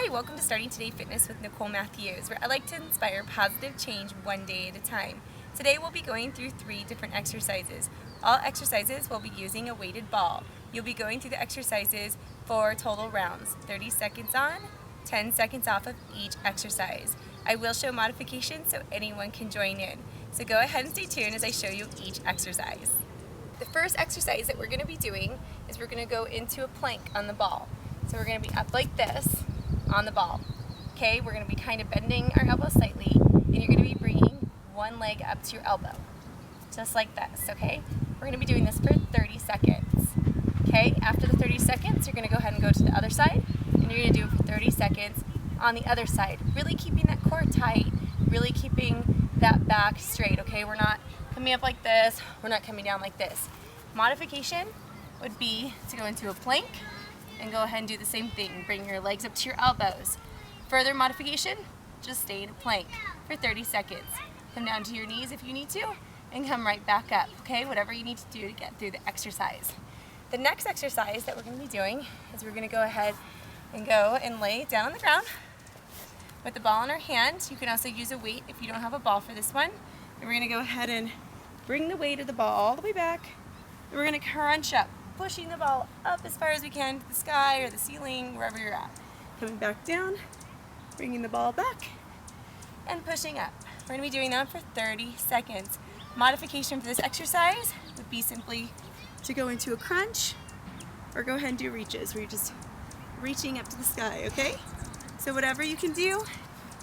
Hi, welcome to Starting Today Fitness with Nicole Matthews, where I like to inspire positive change one day at a time. Today we'll be going through 3 different exercises. All exercises will be using a weighted ball. You'll be going through the exercises for total rounds, 30 seconds on, 10 seconds off of each exercise. I will show modifications so anyone can join in. So go ahead and stay tuned as I show you each exercise. The first exercise that we're going to be doing is we're going to go into a plank on the ball. So we're going to be up like this on the ball. Okay, we're going to be kind of bending our elbow slightly, and you're going to be bringing one leg up to your elbow, just like this, okay? We're going to be doing this for 30 seconds. Okay, after the 30 seconds, you're going to go ahead and go to the other side, and you're going to do it for 30 seconds on the other side, really keeping that core tight, really keeping that back straight, okay? We're not coming up like this, we're not coming down like this. Modification would be to go into a plank and go ahead and do the same thing. Bring your legs up to your elbows. Further modification, just stay in a plank for 30 seconds. Come down to your knees if you need to, and come right back up, okay? Whatever you need to do to get through the exercise. The next exercise that we're going to be doing is we're going to go ahead and go and lay down on the ground with the ball in our hand. You can also use a weight if you don't have a ball for this one. And we're going to go ahead and bring the weight of the ball all the way back. And we're going to crunch up, pushing the ball up as far as we can to the sky or the ceiling, wherever you're at. Coming back down, bringing the ball back, and pushing up. We're going to be doing that for 30 seconds. Modification for this exercise would be simply to go into a crunch or go ahead and do reaches, where you're just reaching up to the sky, okay? So whatever you can do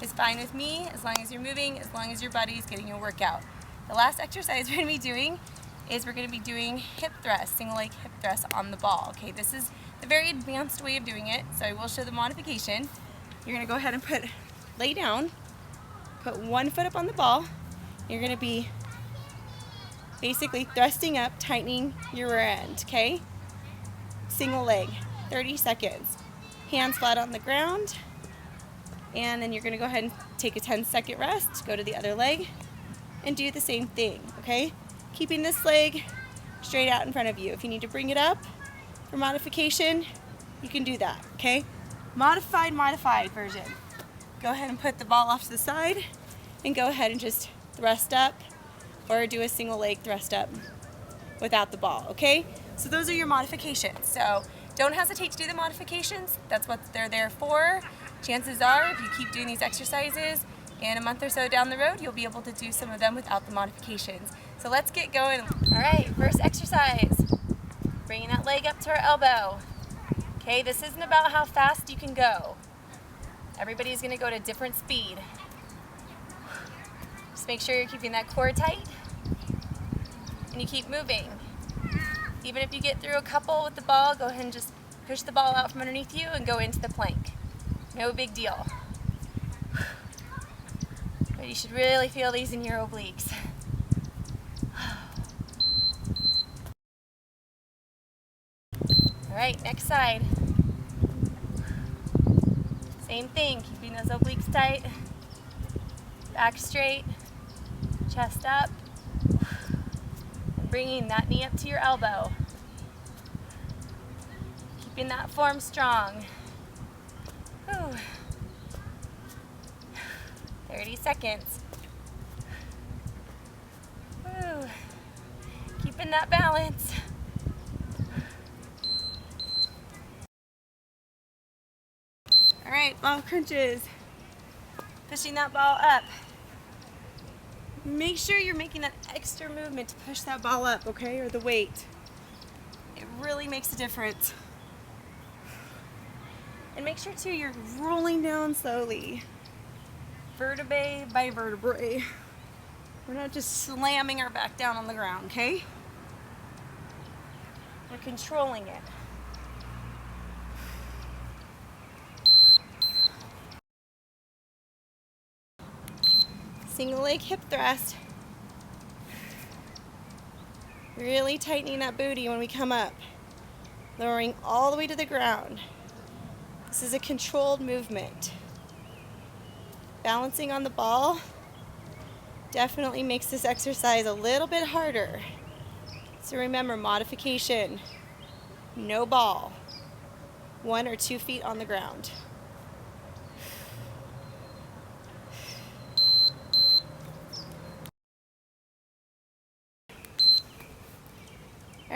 is fine with me, as long as you're moving, as long as your body's getting a workout. The last exercise we're going to be doing is we're going to be doing hip thrust, single leg hip thrust on the ball. Okay, this is the very advanced way of doing it, so I will show the modification. You're going to go ahead and lay down, put one foot up on the ball. You're going to be basically thrusting up, tightening your rear end, okay? Single leg, 30 seconds. Hands flat on the ground, and then you're going to go ahead and take a 10-second rest, go to the other leg, and do the same thing, okay? Keeping this leg straight out in front of you. If you need to bring it up for modification, you can do that, okay? Modified version. Go ahead and put the ball off to the side and go ahead and just thrust up or do a single leg thrust up without the ball, okay? So those are your modifications. So don't hesitate to do the modifications. That's what they're there for. Chances are, if you keep doing these exercises, in a month or so down the road, you'll be able to do some of them without the modifications. So let's get going. All right, first exercise. Bringing that leg up to our elbow. Okay, this isn't about how fast you can go. Everybody's gonna go at a different speed. Just make sure you're keeping that core tight and you keep moving. Even if you get through a couple with the ball, go ahead and just push the ball out from underneath you and go into the plank. No big deal. But you should really feel these in your obliques. All right, next side. Same thing, keeping those obliques tight, back straight, chest up, and bringing that knee up to your elbow. Keeping that form strong. Whew. 30 seconds. Woo. Keeping that balance. All right, ball crunches. Pushing that ball up. Make sure you're making that extra movement to push that ball up, okay, or the weight. It really makes a difference. And make sure too you're rolling down slowly. Vertebrae by vertebrae. We're not just slamming our back down on the ground, okay? We're controlling it. Single leg hip thrust. Really tightening that booty when we come up. Lowering all the way to the ground. This is a controlled movement. Balancing on the ball definitely makes this exercise a little bit harder. So remember, modification, no ball, 1 or 2 feet on the ground.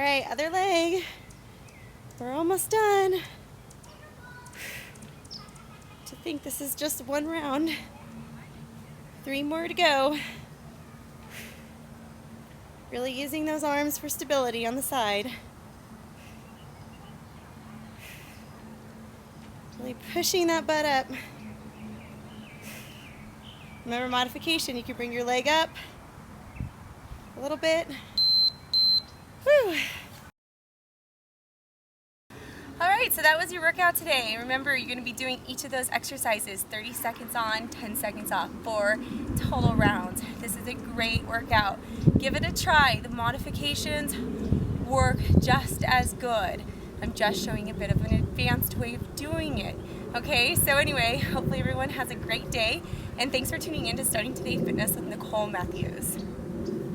right, other leg. We're almost done. To think this is just one round. 3 more to go. Really using those arms for stability on the side. Really pushing that butt up. Remember, modification, you can bring your leg up a little bit. Whew. Alright, so that was your workout today. Remember, you're going to be doing each of those exercises 30 seconds on, 10 seconds off, 4 total rounds. This is a great workout. Give it a try. The modifications work just as good. I'm just showing a bit of an advanced way of doing it. Okay, so anyway, hopefully everyone has a great day, and thanks for tuning in to Starting Today Fitness with Nicole Matthews.